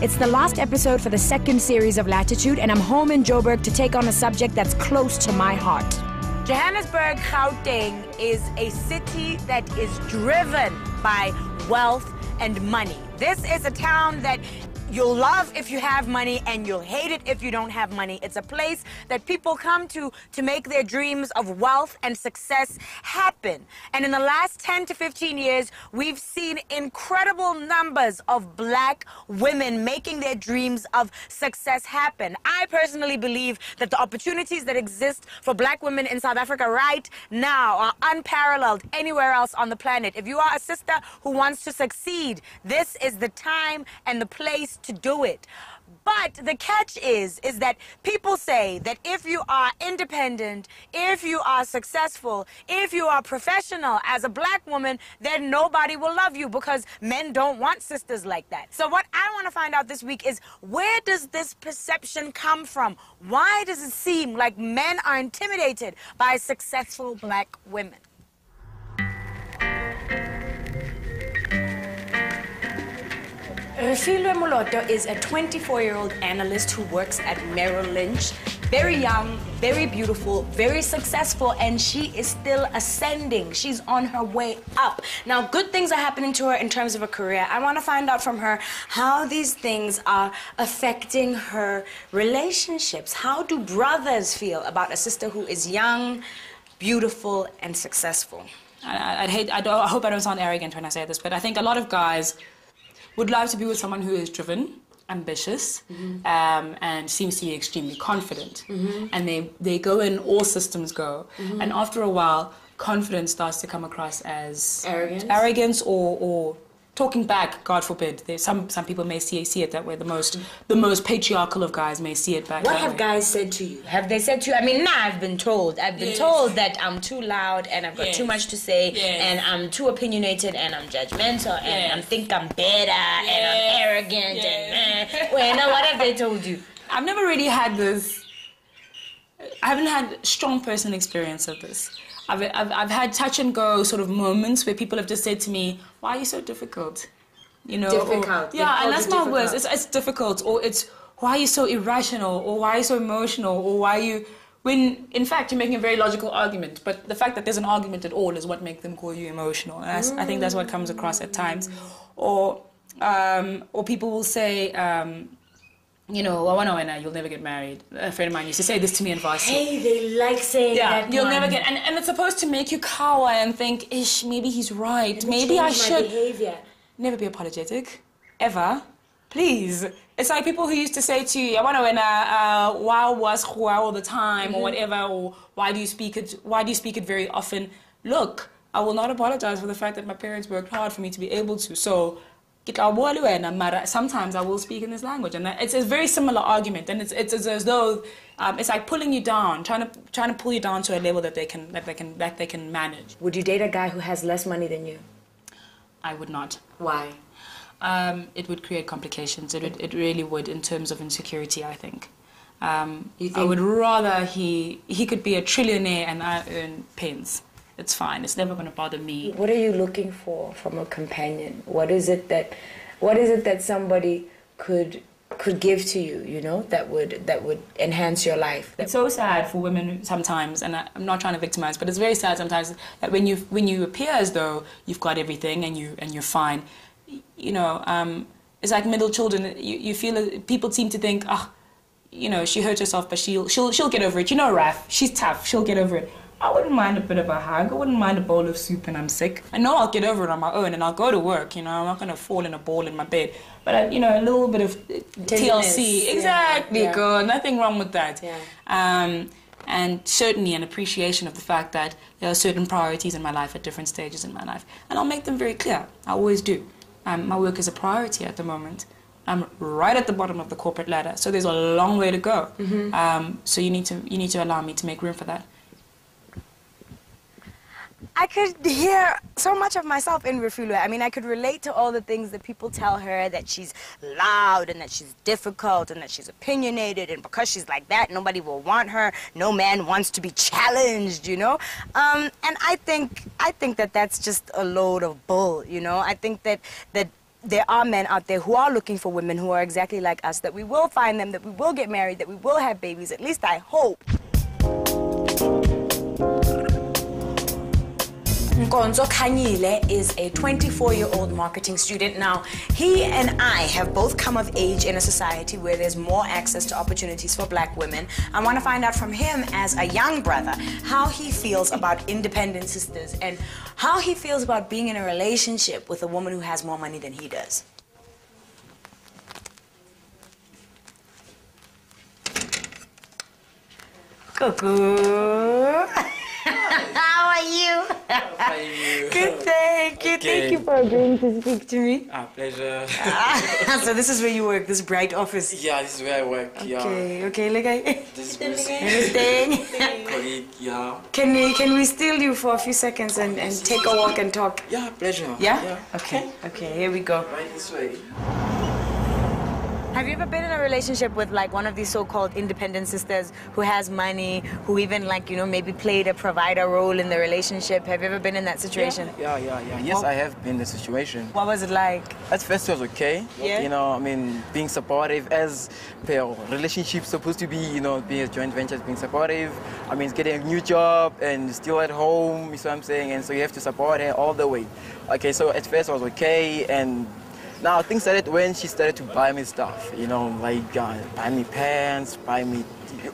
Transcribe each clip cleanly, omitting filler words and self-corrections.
It's the last episode for the second series of Latitude, and I'm home in Joburg to take on a subject that's close to my heart. Johannesburg, Gauteng is a city that is driven by wealth and money. This is a town that you'll love if you have money and you'll hate it if you don't have money. It's a place that people come to make their dreams of wealth and success happen. And in the last 10 to 15 years, we've seen incredible numbers of black women making their dreams of success happen. I personally believe that the opportunities that exist for black women in South Africa right now are unparalleled anywhere else on the planet. If you are a sister who wants to succeed, this is the time and the place to do it. But the catch is that people say that if you are independent, if you are successful, if you are professional as a black woman, then nobody will love you because men don't want sisters like that. So what I want to find out this week is, where does this perception come from? Why does it seem like men are intimidated by successful black women? Refilwe Moloto is a 24-year-old analyst who works at Merrill Lynch. Very young, very beautiful, very successful, and she is still ascending. She's on her way up. Now, good things are happening to her in terms of a career. I want to find out from her how these things are affecting her relationships. How do brothers feel about a sister who is young, beautiful, and successful? I hope I don't sound arrogant when I say this, but I think a lot of guys would love to be with someone who is driven, ambitious, and seems to be extremely confident. And they go in, all systems go. And after a while, confidence starts to come across as arrogance or talking back, God forbid. Some people may see it that way. The most patriarchal of guys may see it back. What have guys said to you? Have they said to you? I mean, I've been told. I've been told that I'm too loud and I've got too much to say and I'm too opinionated and I'm judgmental and I think I'm better and I'm arrogant and well, now what have they told you? I've never really had this. I haven't had strong personal experience of this. I've had touch and go sort of moments where people have just said to me, "Why are you so difficult?" You know, difficult. And that's my words. It's difficult, or it's why are you so irrational, or why are you so emotional, or why are you, when in fact you're making a very logical argument. But the fact that there's an argument at all is what makes them call you emotional. And I think that's what comes across at times, or people will say. You know, you'll never get married. A friend of mine used to say this to me in varsity. Hey, they like saying that. You'll never get, and it's supposed to make you cower and think, ish, maybe he's right. Maybe I should. Behavior. Never be apologetic, ever, please. It's like people who used to say to you, why was all the time, or whatever, or why do you speak it very often? Look, I will not apologize for the fact that my parents worked hard for me to be able to. So. Sometimes I will speak in this language, and it's a very similar argument, and it's as though it's like pulling you down, trying to pull you down to a level that they can manage. Would you date a guy who has less money than you? I would not. Why? It would create complications. It really would, in terms of insecurity, I think. I would rather he could be a trillionaire and I earn pence. It's fine. It's never going to bother me. What are you looking for from a companion? What is it that somebody could give to you, you know, that would enhance your life? It's so sad for women sometimes, and I'm not trying to victimize, but it's very sad sometimes that when you appear as though you've got everything and you're fine, you know, it's like middle children. You feel people seem to think, you know, she hurt herself, but she'll get over it. You know, Raf, she's tough. She'll get over it. I wouldn't mind a bit of a hug. I wouldn't mind a bowl of soup when I'm sick. I know I'll get over it on my own, and I'll go to work. You know, I'm not going to fall in a ball in my bed. But, you know, a little bit of TLC. Exactly, good. Nothing wrong with that. Yeah. And certainly an appreciation of the fact that there are certain priorities in my life at different stages in my life. And I'll make them very clear. I always do. My work is a priority at the moment. I'm right at the bottom of the corporate ladder, so there's a long way to go. So you need to allow me to make room for that. I could hear so much of myself in Refilwe. I mean, I could relate to all the things that people tell her, that she's loud and that she's difficult and that she's opinionated, and because she's like that, nobody will want her. No man wants to be challenged, you know? And I think that that's just a load of bull, you know? I think that there are men out there who are looking for women who are exactly like us, that we will find them, that we will get married, that we will have babies. At least I hope. Nkonzo Khanyile is a 24-year-old marketing student. Now, he and I have both come of age in a society where there's more access to opportunities for black women. I want to find out from him, as a young brother, how he feels about independent sisters and how he feels about being in a relationship with a woman who has more money than he does. Cuckoo. How are you? How are you? Good, thank you. Okay. Thank you for agreeing to speak to me. Pleasure. So this is where you work, this bright office? Yeah, this is where I work. Okay, okay, look at This is everything. colleague, yeah. Can we steal you for a few seconds and take a walk and talk? Yeah, pleasure. Yeah? Okay, okay, here we go. Right this way. Have you ever been in a relationship with like one of these so-called independent sisters who has money, who even like, you know, maybe played a provider role in the relationship? Have you ever been in that situation? Yeah. Yes, I have been in the situation. What was it like? At first it was okay. Yeah. You know, I mean, being supportive as per relationship supposed to be, you know, being a joint venture, being supportive. I mean, getting a new job and still at home, you see what I'm saying? And so you have to support her all the way. Okay, so at first it was okay, and now things started when she started to buy me stuff, you know, like buy me pants, buy me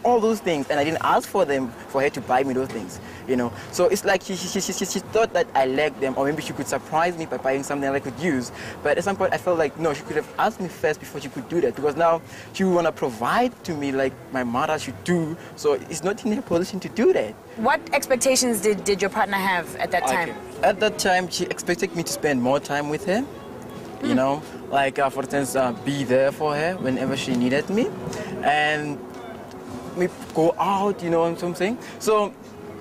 all those things, and I didn't ask for them, for her to buy me those things, you know. So it's like she thought that I lacked them, or maybe she could surprise me by buying something that I could use. But at some point I felt like, no, she could have asked me first before she could do that, because now she would want to provide to me like my mother should do, so it's not in her position to do that. What expectations did your partner have at that time? Okay. At that time, she expected me to spend more time with her. You know, like for instance, be there for her whenever she needed me, and we go out, you know what I'm saying? So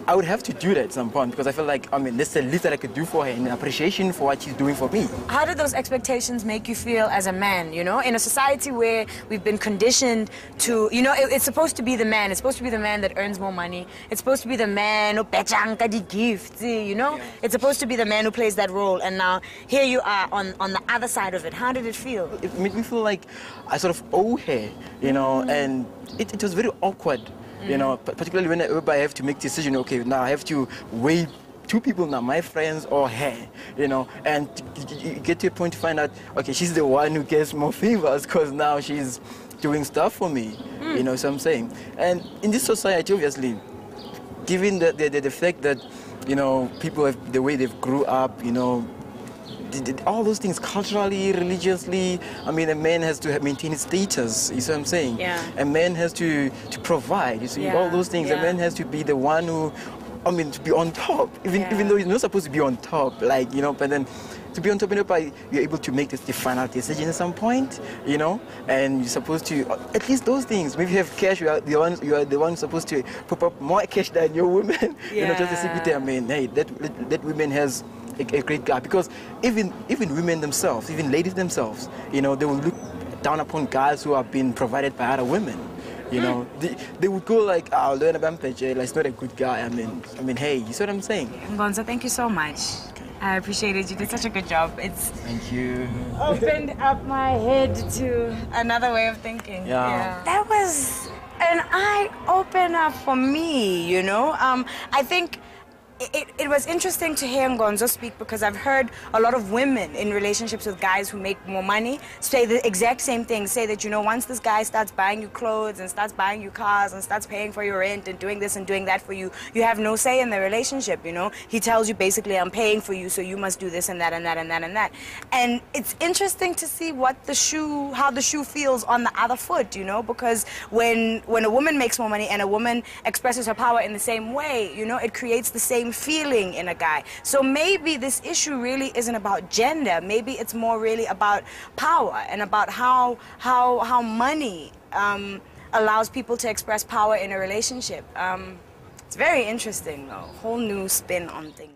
I would have to do that at some point, because I feel like, I mean, that's the least that I could do for her in appreciation for what she's doing for me. How did those expectations make you feel as a man, you know? In a society where we've been conditioned to, you know, it's supposed to be the man. It's supposed to be the man that earns more money. It's supposed to be the man who petchanka the gifts, you know? Yeah. It's supposed to be the man who plays that role. And now here you are on the other side of it. How did it feel? It made me feel like I sort of owe her, you know, and it was very awkward. You know, particularly whenever I have to make decision, okay, now I have to weigh two people now, my friends or her, you know, and you get to a point to find out, okay, she's the one who gets more favors because now she's doing stuff for me, you know what I'm saying? And in this society, obviously, given the fact that, you know, people have, the way they've grew up, you know, all those things culturally, religiously, I mean, a man has to maintain his status, you see what I'm saying? Yeah. A man has to provide, you see, Yeah. all those things. Yeah. A man has to be the one who, I mean, to be on top, even though he's not supposed to be on top, like, you know, but then to be on top, you know, you're able to make the final decision at some point, you know, and you're supposed to, at least those things, maybe you have cash, you are the one supposed to put up more cash than your woman, you know, just to see with them. I mean, hey, that woman has a great guy, because even women themselves, even ladies themselves, you know, they will look down upon guys who have been provided by other women. You know, they would go like, oh, learn about Peche, like, it's not a good guy. I mean, hey, you see what I'm saying? Nkonzo, thank you so much. Okay. I appreciate it. You did such a good job. It's Thank you. opened up my head to another way of thinking. Yeah. That was an eye-opener for me, you know? I think it was interesting to hear Nkonzo speak, because I've heard a lot of women in relationships with guys who make more money say the exact same thing. Say that, you know, once this guy starts buying you clothes and starts buying you cars and starts paying for your rent and doing this and doing that for you, you have no say in the relationship, you know? He tells you basically, I'm paying for you, so you must do this and that and that and that and that. And it's interesting to see how the shoe feels on the other foot, you know? Because when a woman makes more money and a woman expresses her power in the same way, you know, it creates the same feeling in a guy. So maybe this issue really isn't about gender. Maybe it's more really about power and about how money allows people to express power in a relationship. It's very interesting, though. Whole new spin on things.